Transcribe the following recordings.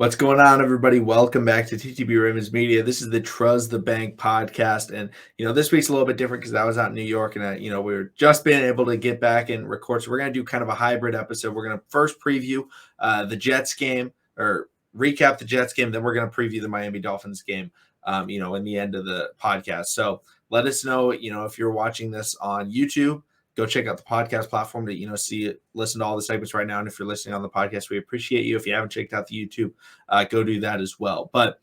What's going on, everybody? Welcome back to TTB Ravens Media. This is the Trust the Bank podcast, and this week's a little bit different because I was out in New York, and we were just being able to get back and record. So we're gonna do kind of a hybrid episode. We're gonna first preview the Jets game or recap the Jets game, then we're gonna preview the Miami Dolphins game. In the end of the podcast. So let us know, if you're watching this on YouTube. Go check out the podcast platform to, listen to all the segments right now. And if you're listening on the podcast, we appreciate you. If you haven't checked out the YouTube, go do that as well. But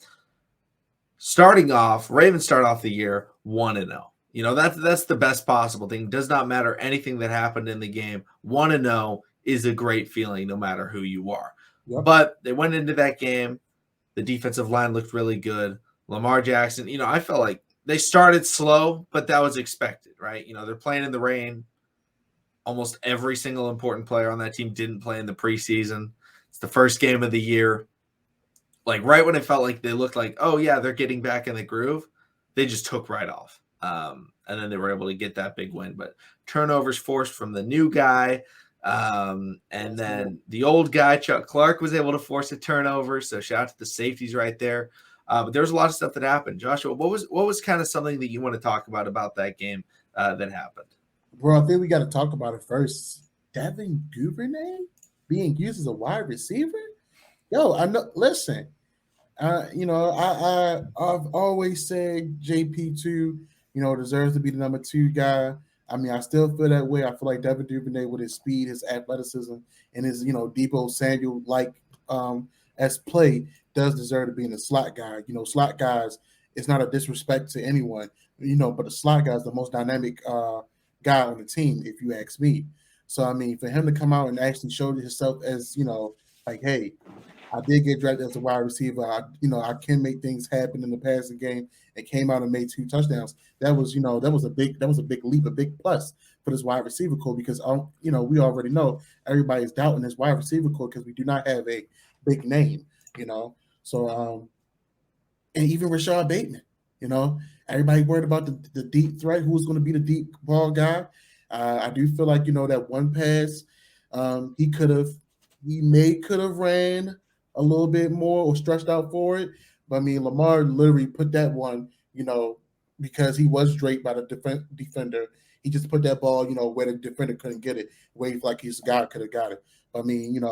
starting off, Ravens start off the year 1-0. That's the best possible thing. Does not matter anything that happened in the game. 1-0 is a great feeling no matter who you are. Yep. But they went into that game. The defensive line looked really good. Lamar Jackson, I felt like they started slow, but that was expected, right? They're playing in the rain. Almost every single important player on that team didn't play in the preseason. It's the first game of the year. Like right when it felt like they looked like, oh, yeah, they're getting back in the groove, they just took right off. And then they were able to get that big win. But turnovers forced from the new guy. And then the old guy, Chuck Clark, was able to force a turnover. So shout out to the safeties right there. But there was a lot of stuff that happened. Joshua, what was kind of something that you want to talk about that game that happened? Bro, I think we got to talk about it first. Devin Duvernay being used as a wide receiver? Yo, I know. Listen, I've always said JP2, deserves to be the number 2 guy. I mean, I still feel that way. I feel like Devin Duvernay with his speed, his athleticism, and his, Debo Samuel as play does deserve to be in the slot guy. Slot guys, it's not a disrespect to anyone, but the slot guy is the most dynamic guy on the team, if you ask me. So, I mean, for him to come out and actually show himself as, hey, I did get drafted as a wide receiver. I can make things happen in the passing game, and came out and made 2 touchdowns. That was a big leap, a big plus for this wide receiver core because, we already know everybody's doubting this wide receiver core because we do not have a big name, So, and even Rashad Bateman, everybody worried about the deep threat, who's going to be the deep ball guy. I do feel like, that one pass, he could have ran a little bit more or stretched out for it. But, I mean, Lamar literally put that one, because he was draped by the defender. He just put that ball, where the defender couldn't get it, where like his guy could have got it. But, I mean,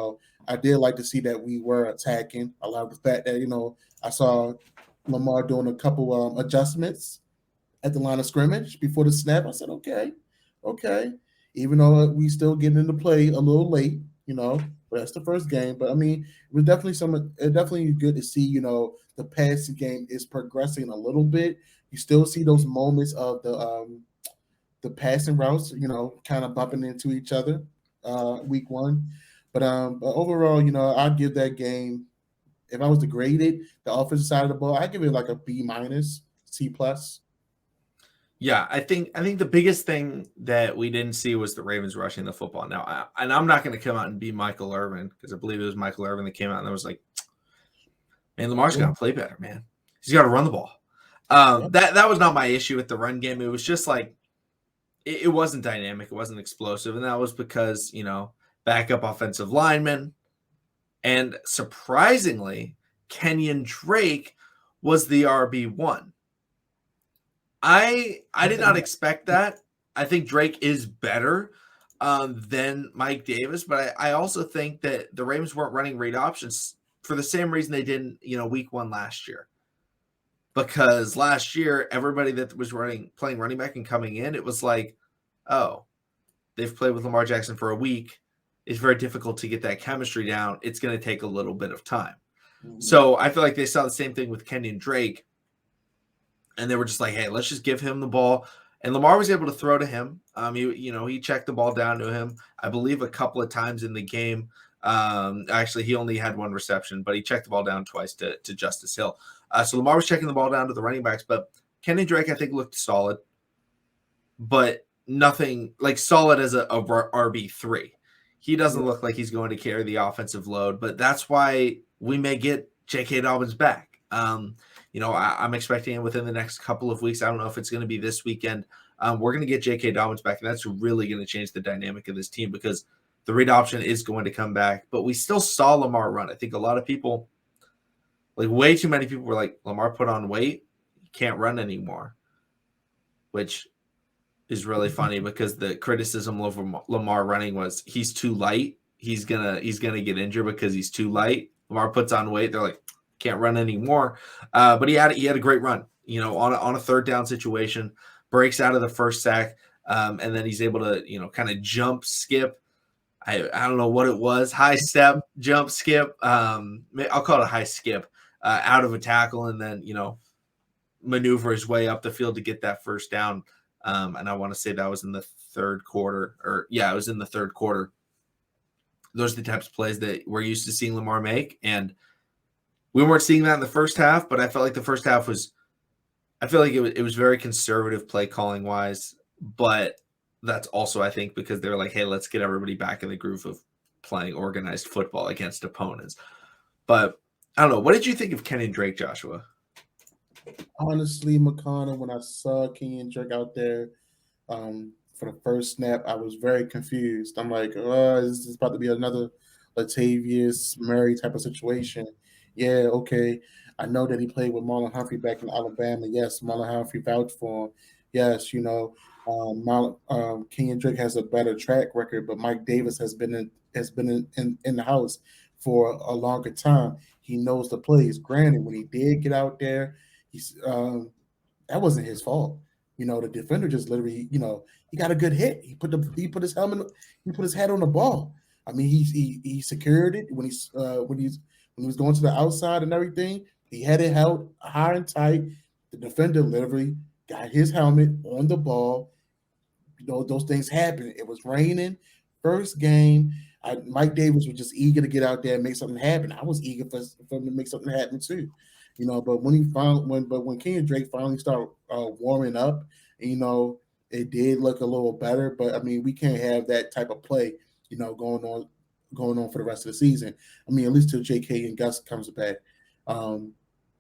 I did like to see that we were attacking. I love the fact that, I saw Lamar doing a couple adjustments at the line of scrimmage before the snap. I said, okay. Even though we still getting into play a little late, but that's the first game. But I mean, it was definitely good to see, the passing game is progressing a little bit. You still see those moments of the passing routes, kind of bumping into each other week 1. But overall, I'd give that game, if I was to grade it, the offensive side of the ball, I'd give it like a B-, C+. Yeah, I think the biggest thing that we didn't see was the Ravens rushing the football. Now, I'm not going to come out and be Michael Irvin because I believe it was Michael Irvin that came out and was like, man, Lamar's got to play better, man. He's got to run the ball. That was not my issue with the run game. It was just like it wasn't dynamic. It wasn't explosive. And that was because, backup offensive linemen. And surprisingly, Kenyon Drake was the RB1. I did not expect that. I think Drake is better than Mike Davis, but I also think that the Ravens weren't running read options for the same reason they didn't, week 1 last year. Because last year, everybody that was playing running back and coming in, it was like, oh, they've played with Lamar Jackson for a week. It's very difficult to get that chemistry down. It's going to take a little bit of time. Mm-hmm. So I feel like they saw the same thing with Kenyon Drake. And they were just like, hey, let's just give him the ball. And Lamar was able to throw to him. He checked the ball down to him, I believe, a couple of times in the game. Actually, he only had 1 reception, but he checked the ball down twice to Justice Hill. So Lamar was checking the ball down to the running backs. But Kenyon Drake, I think, looked solid. But nothing like solid as a RB3. He doesn't look like he's going to carry the offensive load. But that's why we may get J.K. Dobbins back. I'm expecting him within the next couple of weeks. I don't know if it's going to be this weekend. We're going to get J.K. Dobbins back, and that's really going to change the dynamic of this team because the read option is going to come back. But we still saw Lamar run. I think a lot of people Like way too many people were like, Lamar put on weight, he can't run anymore, which is really funny because the criticism of Lamar running was he's too light. He's gonna get injured because he's too light. Lamar puts on weight. They're like, can't run anymore. But he had a great run. On a third down situation, breaks out of the first sack, and then he's able to kind of jump, skip. I don't know what it was. High step, jump, skip. I'll call it a high skip out of a tackle, and then maneuver his way up the field to get that first down. And I want to say that was in the third quarter, it was in the third quarter. Those are the types of plays that we're used to seeing Lamar make. And we weren't seeing that in the first half, but I felt like the first half it was very conservative play calling wise. But that's also, I think, because they're like, hey, let's get everybody back in the groove of playing organized football against opponents. But I don't know. What did you think of Kenyon Drake, Joshua? Honestly, McConnell, when I saw Kenyon Drake out there for the first snap, I was very confused. I'm like, is this about to be another Latavius Murray type of situation? Yeah, okay. I know that he played with Marlon Humphrey back in Alabama. Yes, Marlon Humphrey vouched for him. Yes, Kenyon Drake has a better track record, but Mike Davis has been in the house for a longer time. He knows the plays. Granted, when he did get out there, he's that wasn't his fault. The defender just literally, he got a good hit. He put his helmet, he put his head on the ball. I mean, he secured it when he was going to the outside and everything. He had it held high and tight. The defender literally got his helmet on the ball. Those things happen. It was raining. First game, Mike Davis was just eager to get out there and make something happen. I was eager for him to make something happen too. But when Kenyon Drake finally started warming up, it did look a little better. But I mean, we can't have that type of play, going on for the rest of the season. I mean, at least till J.K. and Gus comes back.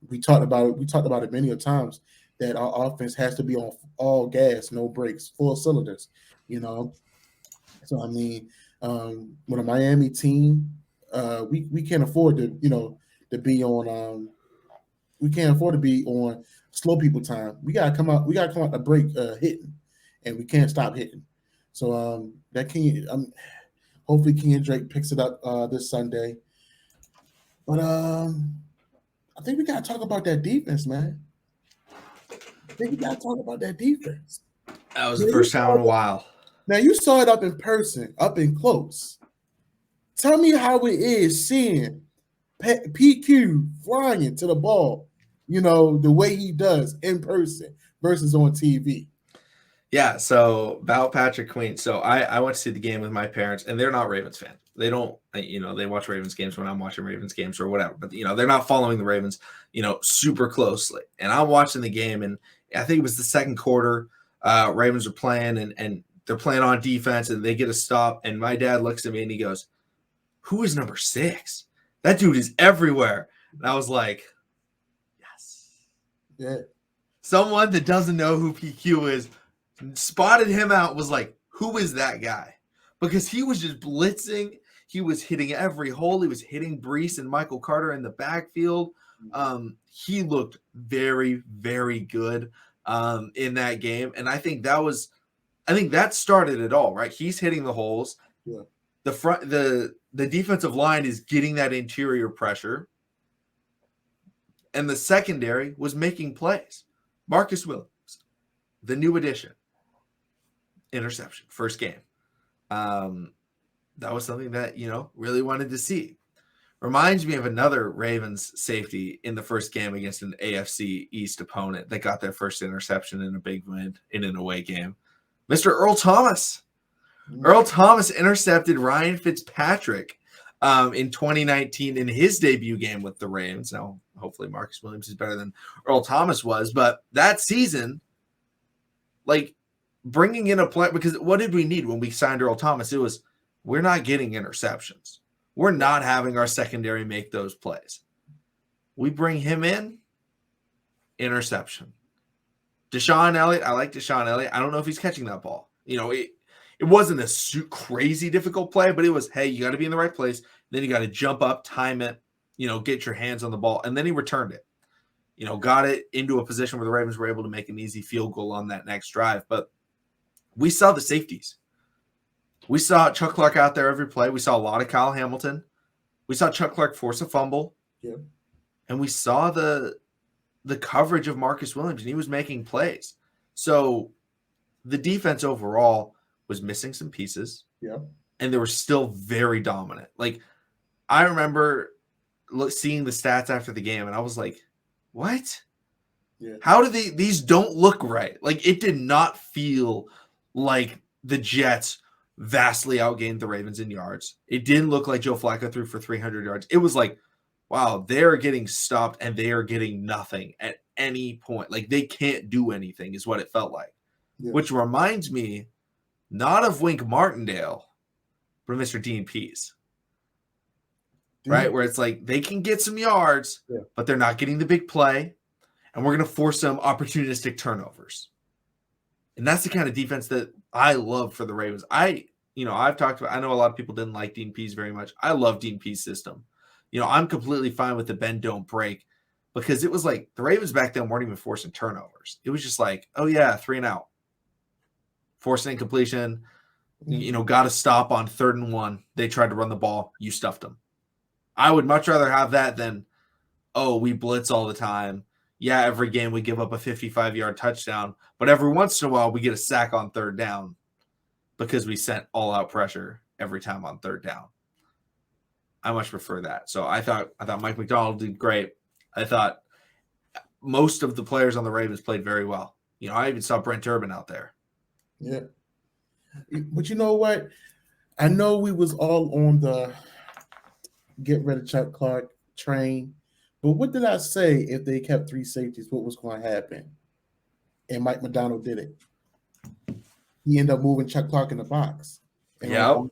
We talked about it. We talked about it many times that our offense has to be on all gas, no brakes, full cylinders. So I mean, with a Miami team, we can't afford to be on. We can't afford to be on slow people time. We gotta come out. We gotta come out the break hitting, and we can't stop hitting. So hopefully Kenyon Drake picks it up this Sunday. But I think we gotta talk about that defense, man. I think we gotta talk about that defense. That was the first time in a while. Now you saw it up in person, up in close. Tell me how it is seeing PQ flying to the ball, the way he does in person versus on TV. Yeah, so about Patrick Queen. So I went to see the game with my parents, and they're not Ravens fans. They don't, they watch Ravens games when I'm watching Ravens games or whatever. But they're not following the Ravens, super closely. And I'm watching the game, and I think it was the second quarter. Ravens are playing, and they're playing on defense, and they get a stop. And my dad looks at me and he goes, "Who is number 6? That dude is everywhere." And I was like, yes. Yeah. Someone that doesn't know who PQ is spotted him out, was like, who is that guy? Because he was just blitzing. He was hitting every hole. He was hitting Brees and Michael Carter in the backfield. He looked very, very good in that game. And I think that started it all, right? He's hitting the holes. Yeah. The defensive line is getting that interior pressure. And the secondary was making plays. Marcus Williams, the new addition, interception, first game. That was something that, really wanted to see. Reminds me of another Ravens safety in the first game against an AFC East opponent that got their first interception in a big win in an away game. Mr. Earl Thomas. Earl Thomas intercepted Ryan Fitzpatrick in 2019 in his debut game with the Ravens. Now, hopefully Marcus Williams is better than Earl Thomas was, but that season, bringing in a play, because what did we need when we signed Earl Thomas? It was, we're not getting interceptions. We're not having our secondary make those plays. We bring him in, interception. Deshaun Elliott, I like Deshaun Elliott. I don't know if he's catching that ball. It wasn't a crazy difficult play, but it was, hey, you got to be in the right place. Then you got to jump up, time it, get your hands on the ball. And then he returned it, got it into a position where the Ravens were able to make an easy field goal on that next drive. But we saw the safeties. We saw Chuck Clark out there every play. We saw a lot of Kyle Hamilton. We saw Chuck Clark force a fumble. Yeah. And we saw the coverage of Marcus Williams, and he was making plays. So the defense overall was missing some pieces. Yeah. And they were still very dominant. Like, I remember seeing the stats after the game, and I was like, what? Yeah. How do these don't look right? Like, it did not feel like the Jets vastly outgained the Ravens in yards. It didn't look like Joe Flacco threw for 300 yards. It was like, wow, they're getting stopped and they are getting nothing at any point. Like, they can't do anything is what it felt like. Yeah. Which reminds me not of Wink Martindale, but Mr. Dean Pease. Right? Where it's like they can get some yards, but they're not getting the big play, and we're going to force some opportunistic turnovers. And that's the kind of defense that I love for the Ravens. I've talked about, I know a lot of people didn't like Dean Pease very much. I love Dean Pease' system. I'm completely fine with the bend, don't break, because it was like the Ravens back then weren't even forcing turnovers. It was just like, oh yeah, 3 and out. Forcing incompletion, got to stop on 3rd and 1. They tried to run the ball. You stuffed them. I would much rather have that than, oh, we blitz all the time. Yeah, every game we give up a 55-yard touchdown, but every once in a while we get a sack on 3rd down because we sent all-out pressure every time on 3rd down. I much prefer that. So I thought Mike McDonald did great. I thought most of the players on the Ravens played very well. I even saw Brent Urban out there. Yeah. But you know what? I know we was all on the get rid of Chuck Clark train, but what did I say if they kept 3 safeties, what was going to happen? And Mike McDonald did it. He ended up moving Chuck Clark in the box. And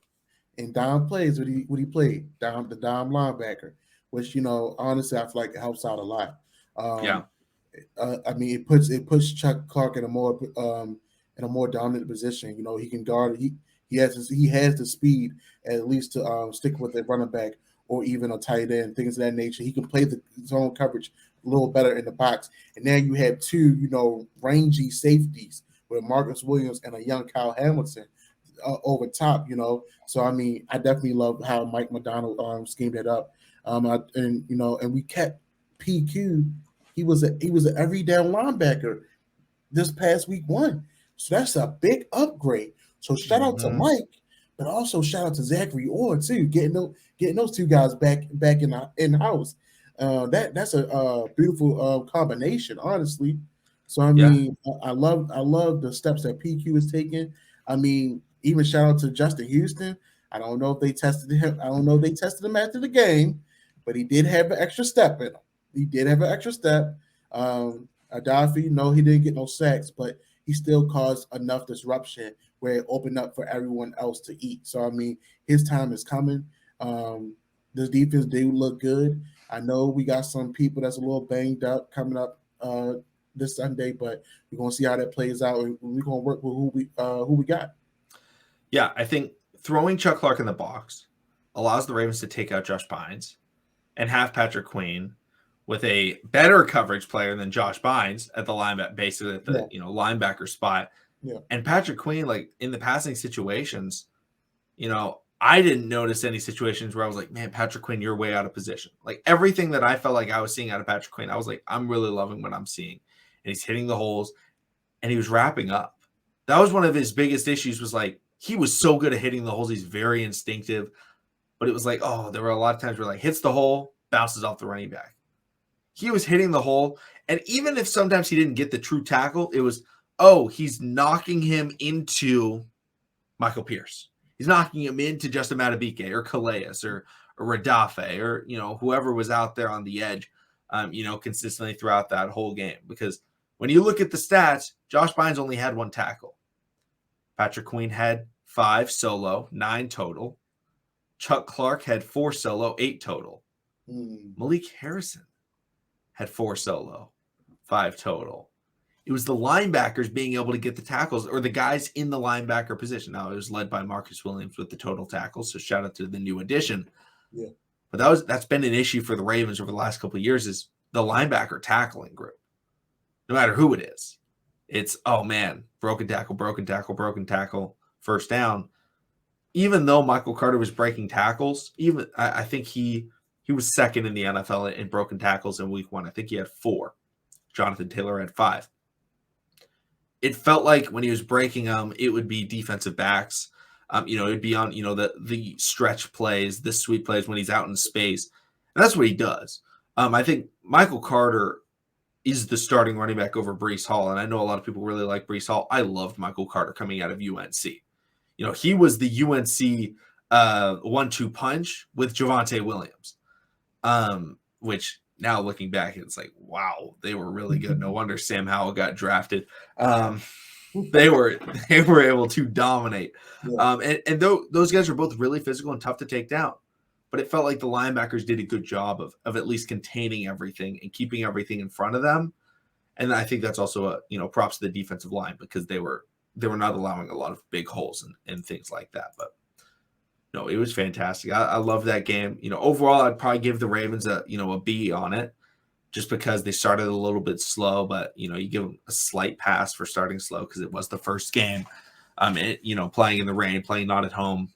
and Dom plays what he played, the Dom linebacker, which, honestly, I feel like it helps out a lot. I mean, it puts Chuck Clark in a more dominant position. He can guard. He has the speed at least to stick with a running back or even a tight end, things of that nature. He can play the zone coverage a little better in the box. And now you have 2, rangy safeties with Marcus Williams and a young Kyle Hamilton over top. So I mean, I definitely love how Mike McDonald schemed it up. And we kept PQ. He was an every down linebacker this past week 1. So that's a big upgrade. So shout out to Mike, but also shout out to Zachary Orr too, getting those 2 guys back in house. That's a beautiful combination, honestly. So I mean, I love the steps that PQ is taking. I mean, even shout out to Justin Houston. I don't know if they tested him. I don't know if they tested him after the game, but he did have an extra step in him. He did have an extra step. Adafi, no, he didn't get no sacks, but he still caused enough disruption where it opened up for everyone else to eat. So, I mean, his time is coming. This defense, they look good. I know we got some people that's a little banged up coming up this Sunday, but we're going to see how that plays out. And we're going to work with who we got. Yeah, I think throwing Chuck Clark in the box allows the Ravens to take out Josh Bynes and have Patrick Queen with a better coverage player than Josh Bynes at the linebacker, basically at the linebacker spot. Yeah. And Patrick Queen, like in the passing situations, I didn't notice any situations where I was like, man, Patrick Queen, you're way out of position. Like everything that I felt like I was seeing out of Patrick Queen, I was like, I'm really loving what I'm seeing. And he's hitting the holes and he was wrapping up. That was one of his biggest issues, was like, he was so good at hitting the holes. He's very instinctive, but it was like, there were a lot of times where like hits the hole, bounces off the running back. He was hitting the hole. And even if sometimes he didn't get the true tackle, it was, he's knocking him into Michael Pierce. He's knocking him into Justin Matabike or Calais or Radafe or, whoever was out there on the edge, consistently throughout that whole game. Because when you look at the stats, Josh Bynes only had 1 tackle. Patrick Queen had 5 solo, 9 total. Chuck Clark had 4 solo, 8 total. Malik Harrison had 4 solo, 5 total. It was the linebackers being able to get the tackles, or the guys in the linebacker position. Now, it was led by Marcus Williams with the total tackles, so shout out to the new addition. Yeah. But that's been an issue for the Ravens over the last couple of years is the linebacker tackling group. No matter who it is, it's, oh man, broken tackle, first down. Even though Michael Carter was breaking tackles, I think he was second in the NFL in broken tackles in week 1. I think he had 4. Jonathan Taylor had 5. It felt like when he was breaking them, it would be defensive backs. It'd be on, the stretch plays, the sweep plays when he's out in space. And that's what he does. I think Michael Carter is the starting running back over Breece Hall. And I know a lot of people really like Breece Hall. I loved Michael Carter coming out of UNC. He was the UNC 1-2 punch with Javonte Williams, which now looking back, it's like, wow, they were really good. No wonder Sam Howell got drafted. They were able to dominate. Yeah. And those guys are both really physical and tough to take down. But it felt like the linebackers did a good job of at least containing everything and keeping everything in front of them. And I think that's also props to the defensive line because they were not allowing a lot of big holes and things like that. But no, it was fantastic. I love that game. Overall, I'd probably give the Ravens a B on it just because they started a little bit slow, but you give them a slight pass for starting slow because it was the first game. Playing in the rain, playing not at home.